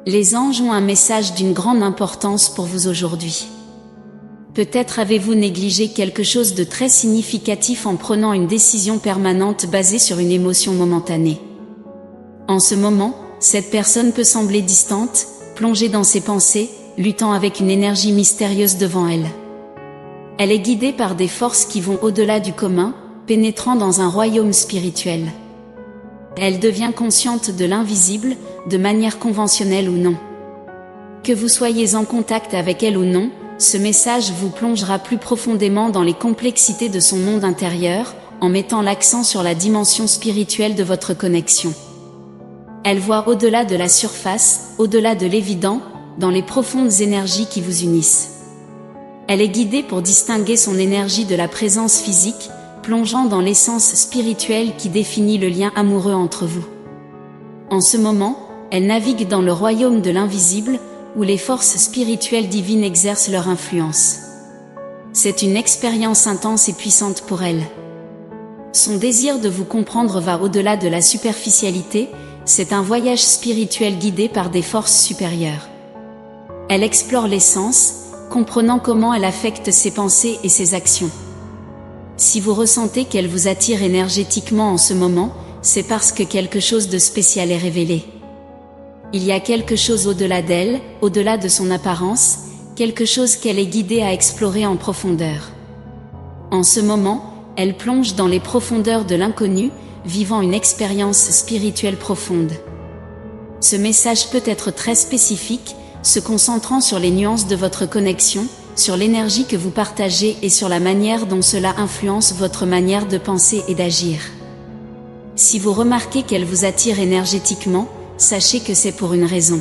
Les anges ont un message d'une grande importance pour vous aujourd'hui. Peut-être avez-vous négligé quelque chose de très significatif en prenant une décision permanente basée sur une émotion momentanée. En ce moment, cette personne peut sembler distante, plongée dans ses pensées, luttant avec une énergie mystérieuse devant elle. Elle est guidée par des forces qui vont au-delà du commun, pénétrant dans un royaume spirituel. Elle devient consciente de l'invisible, de manière conventionnelle ou non. Que vous soyez en contact avec elle ou non, ce message vous plongera plus profondément dans les complexités de son monde intérieur, en mettant l'accent sur la dimension spirituelle de votre connexion. Elle voit au-delà de la surface, au-delà de l'évident, dans les profondes énergies qui vous unissent. Elle est guidée pour distinguer son énergie de la présence physique, plongeant dans l'essence spirituelle qui définit le lien amoureux entre vous. En ce moment, elle navigue dans le royaume de l'invisible, où les forces spirituelles divines exercent leur influence. C'est une expérience intense et puissante pour elle. Son désir de vous comprendre va au-delà de la superficialité, c'est un voyage spirituel guidé par des forces supérieures. Elle explore l'essence, comprenant comment elle affecte ses pensées et ses actions. Si vous ressentez qu'elle vous attire énergétiquement en ce moment, c'est parce que quelque chose de spécial est révélé. Il y a quelque chose au-delà d'elle, au-delà de son apparence, quelque chose qu'elle est guidée à explorer en profondeur. En ce moment, elle plonge dans les profondeurs de l'inconnu, vivant une expérience spirituelle profonde. Ce message peut être très spécifique, se concentrant sur les nuances de votre connexion, sur l'énergie que vous partagez et sur la manière dont cela influence votre manière de penser et d'agir. Si vous remarquez qu'elle vous attire énergétiquement, sachez que c'est pour une raison.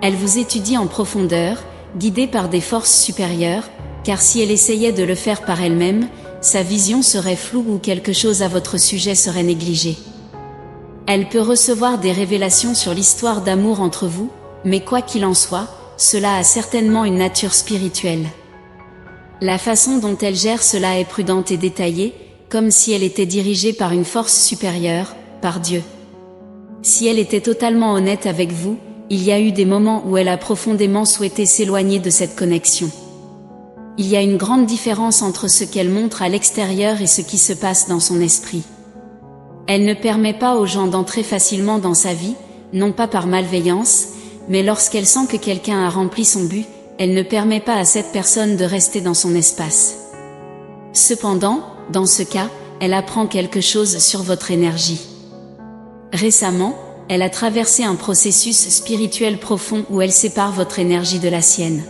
Elle vous étudie en profondeur, guidée par des forces supérieures, car si elle essayait de le faire par elle-même, sa vision serait floue ou quelque chose à votre sujet serait négligé. Elle peut recevoir des révélations sur l'histoire d'amour entre vous, mais quoi qu'il en soit, cela a certainement une nature spirituelle. La façon dont elle gère cela est prudente et détaillée, comme si elle était dirigée par une force supérieure, par Dieu. Si elle était totalement honnête avec vous, il y a eu des moments où elle a profondément souhaité s'éloigner de cette connexion. Il y a une grande différence entre ce qu'elle montre à l'extérieur et ce qui se passe dans son esprit. Elle ne permet pas aux gens d'entrer facilement dans sa vie, non pas par malveillance, mais lorsqu'elle sent que quelqu'un a rempli son but, elle ne permet pas à cette personne de rester dans son espace. Cependant, dans ce cas, elle apprend quelque chose sur votre énergie. Récemment, elle a traversé un processus spirituel profond où elle sépare votre énergie de la sienne.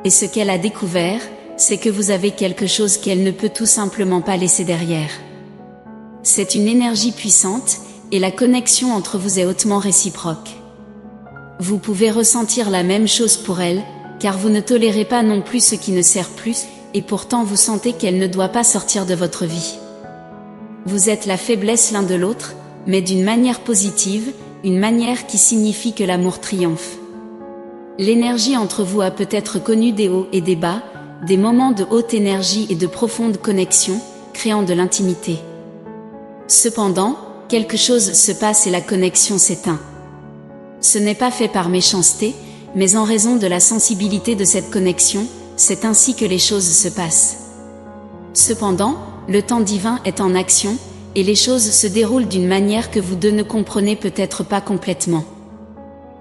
Et ce qu'elle a découvert, c'est que vous avez quelque chose qu'elle ne peut tout simplement pas laisser derrière. C'est une énergie puissante, et la connexion entre vous est hautement réciproque. Vous pouvez ressentir la même chose pour elle, car vous ne tolérez pas non plus ce qui ne sert plus, et pourtant vous sentez qu'elle ne doit pas sortir de votre vie. Vous êtes la faiblesse l'un de l'autre, mais d'une manière positive, une manière qui signifie que l'amour triomphe. L'énergie entre vous a peut-être connu des hauts et des bas, des moments de haute énergie et de profonde connexion, créant de l'intimité. Cependant, quelque chose se passe et la connexion s'éteint. Ce n'est pas fait par méchanceté, mais en raison de la sensibilité de cette connexion, c'est ainsi que les choses se passent. Cependant, le temps divin est en action, et les choses se déroulent d'une manière que vous deux ne comprenez peut-être pas complètement.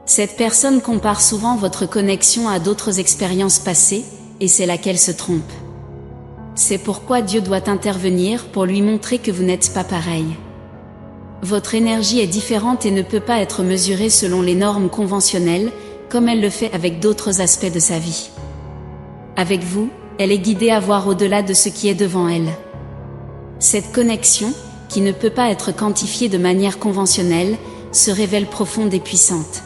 Cette personne compare souvent votre connexion à d'autres expériences passées, et c'est là qu'elle se trompe. C'est pourquoi Dieu doit intervenir pour lui montrer que vous n'êtes pas pareil. Votre énergie est différente et ne peut pas être mesurée selon les normes conventionnelles, comme elle le fait avec d'autres aspects de sa vie. Avec vous, elle est guidée à voir au-delà de ce qui est devant elle. Cette connexion, qui ne peut pas être quantifiée de manière conventionnelle, se révèle profonde et puissante.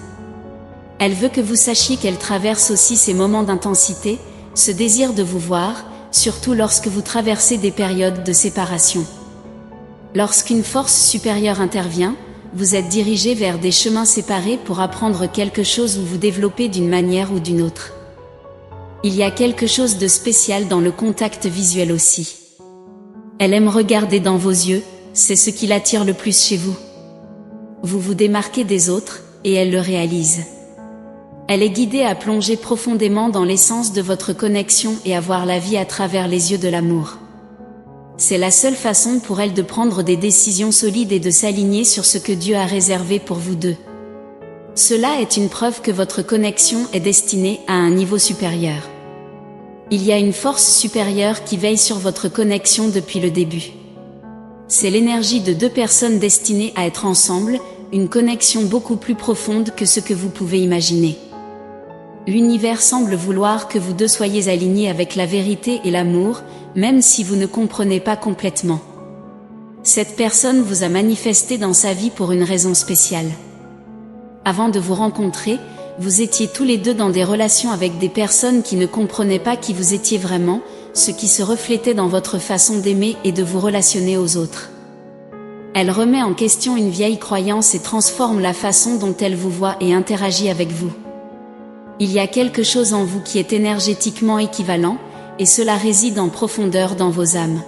Elle veut que vous sachiez qu'elle traverse aussi ces moments d'intensité, ce désir de vous voir, surtout lorsque vous traversez des périodes de séparation. Lorsqu'une force supérieure intervient, vous êtes dirigé vers des chemins séparés pour apprendre quelque chose ou vous développer d'une manière ou d'une autre. Il y a quelque chose de spécial dans le contact visuel aussi. Elle aime regarder dans vos yeux, c'est ce qui l'attire le plus chez vous. Vous vous démarquez des autres, et elle le réalise. Elle est guidée à plonger profondément dans l'essence de votre connexion et à voir la vie à travers les yeux de l'amour. C'est la seule façon pour elle de prendre des décisions solides et de s'aligner sur ce que Dieu a réservé pour vous deux. Cela est une preuve que votre connexion est destinée à un niveau supérieur. Il y a une force supérieure qui veille sur votre connexion depuis le début. C'est l'énergie de deux personnes destinées à être ensemble, une connexion beaucoup plus profonde que ce que vous pouvez imaginer. L'univers semble vouloir que vous deux soyez alignés avec la vérité et l'amour, même si vous ne comprenez pas complètement. Cette personne vous a manifesté dans sa vie pour une raison spéciale. Avant de vous rencontrer, vous étiez tous les deux dans des relations avec des personnes qui ne comprenaient pas qui vous étiez vraiment, ce qui se reflétait dans votre façon d'aimer et de vous relationner aux autres. Elle remet en question une vieille croyance et transforme la façon dont elle vous voit et interagit avec vous. Il y a quelque chose en vous qui est énergétiquement équivalent, et cela réside en profondeur dans vos âmes.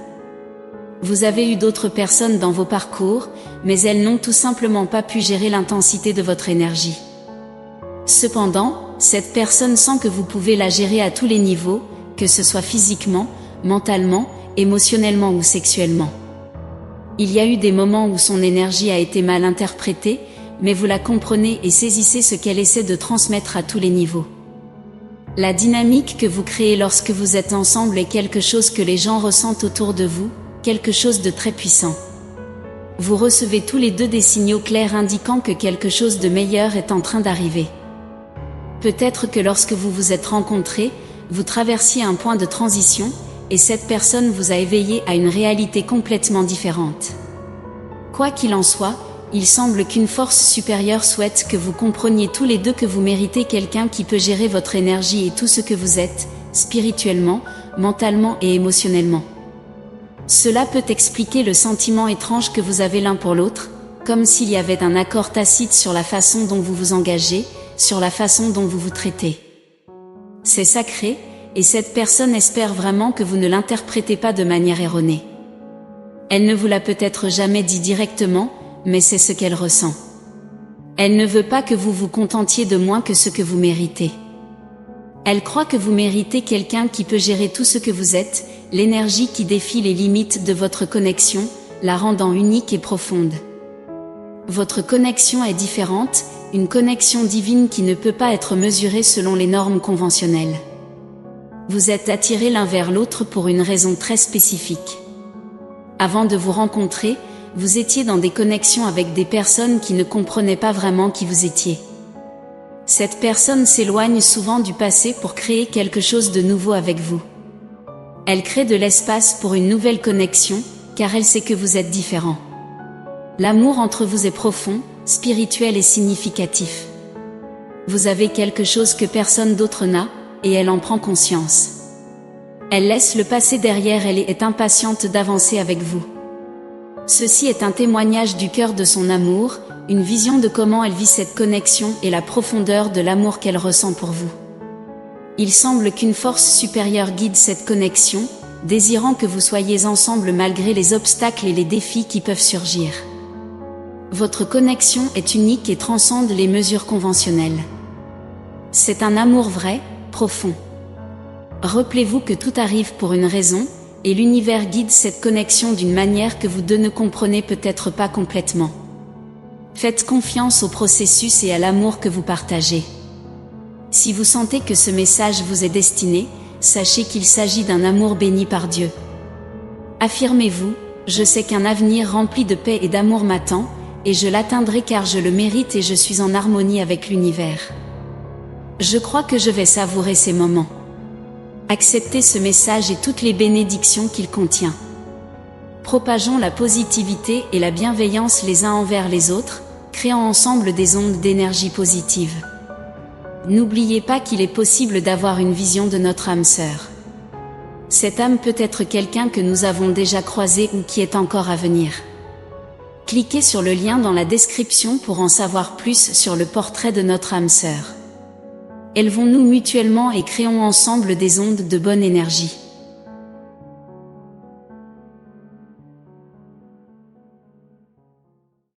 Vous avez eu d'autres personnes dans vos parcours, mais elles n'ont tout simplement pas pu gérer l'intensité de votre énergie. Cependant, cette personne sent que vous pouvez la gérer à tous les niveaux, que ce soit physiquement, mentalement, émotionnellement ou sexuellement. Il y a eu des moments où son énergie a été mal interprétée, mais vous la comprenez et saisissez ce qu'elle essaie de transmettre à tous les niveaux. La dynamique que vous créez lorsque vous êtes ensemble est quelque chose que les gens ressentent autour de vous, quelque chose de très puissant. Vous recevez tous les deux des signaux clairs indiquant que quelque chose de meilleur est en train d'arriver. Peut-être que lorsque vous vous êtes rencontrés, vous traversiez un point de transition, et cette personne vous a éveillé à une réalité complètement différente. Quoi qu'il en soit, il semble qu'une force supérieure souhaite que vous compreniez tous les deux que vous méritez quelqu'un qui peut gérer votre énergie et tout ce que vous êtes, spirituellement, mentalement et émotionnellement. Cela peut expliquer le sentiment étrange que vous avez l'un pour l'autre, comme s'il y avait un accord tacite sur la façon dont vous vous engagez, sur la façon dont vous vous traitez. C'est sacré, et cette personne espère vraiment que vous ne l'interprétez pas de manière erronée. Elle ne vous l'a peut-être jamais dit directement, mais c'est ce qu'elle ressent. Elle ne veut pas que vous vous contentiez de moins que ce que vous méritez. Elle croit que vous méritez quelqu'un qui peut gérer tout ce que vous êtes, l'énergie qui défie les limites de votre connexion, la rendant unique et profonde. Votre connexion est différente, une connexion divine qui ne peut pas être mesurée selon les normes conventionnelles. Vous êtes attirés l'un vers l'autre pour une raison très spécifique. Avant de vous rencontrer, vous étiez dans des connexions avec des personnes qui ne comprenaient pas vraiment qui vous étiez. Cette personne s'éloigne souvent du passé pour créer quelque chose de nouveau avec vous. Elle crée de l'espace pour une nouvelle connexion, car elle sait que vous êtes différents. L'amour entre vous est profond, spirituel et significatif. Vous avez quelque chose que personne d'autre n'a, et elle en prend conscience. Elle laisse le passé derrière elle et est impatiente d'avancer avec vous. Ceci est un témoignage du cœur de son amour, une vision de comment elle vit cette connexion et la profondeur de l'amour qu'elle ressent pour vous. Il semble qu'une force supérieure guide cette connexion, désirant que vous soyez ensemble malgré les obstacles et les défis qui peuvent surgir. Votre connexion est unique et transcende les mesures conventionnelles. C'est un amour vrai, profond. Rappelez-vous que tout arrive pour une raison, et l'univers guide cette connexion d'une manière que vous deux ne comprenez peut-être pas complètement. Faites confiance au processus et à l'amour que vous partagez. Si vous sentez que ce message vous est destiné, sachez qu'il s'agit d'un amour béni par Dieu. Affirmez-vous, je sais qu'un avenir rempli de paix et d'amour m'attend, et je l'atteindrai car je le mérite et je suis en harmonie avec l'univers. Je crois que je vais savourer ces moments. Acceptez ce message et toutes les bénédictions qu'il contient. Propageons la positivité et la bienveillance les uns envers les autres, créant ensemble des ondes d'énergie positive. N'oubliez pas qu'il est possible d'avoir une vision de notre âme sœur. Cette âme peut être quelqu'un que nous avons déjà croisé ou qui est encore à venir. Cliquez sur le lien dans la description pour en savoir plus sur le portrait de notre âme sœur. Élevons-nous mutuellement et créons ensemble des ondes de bonne énergie.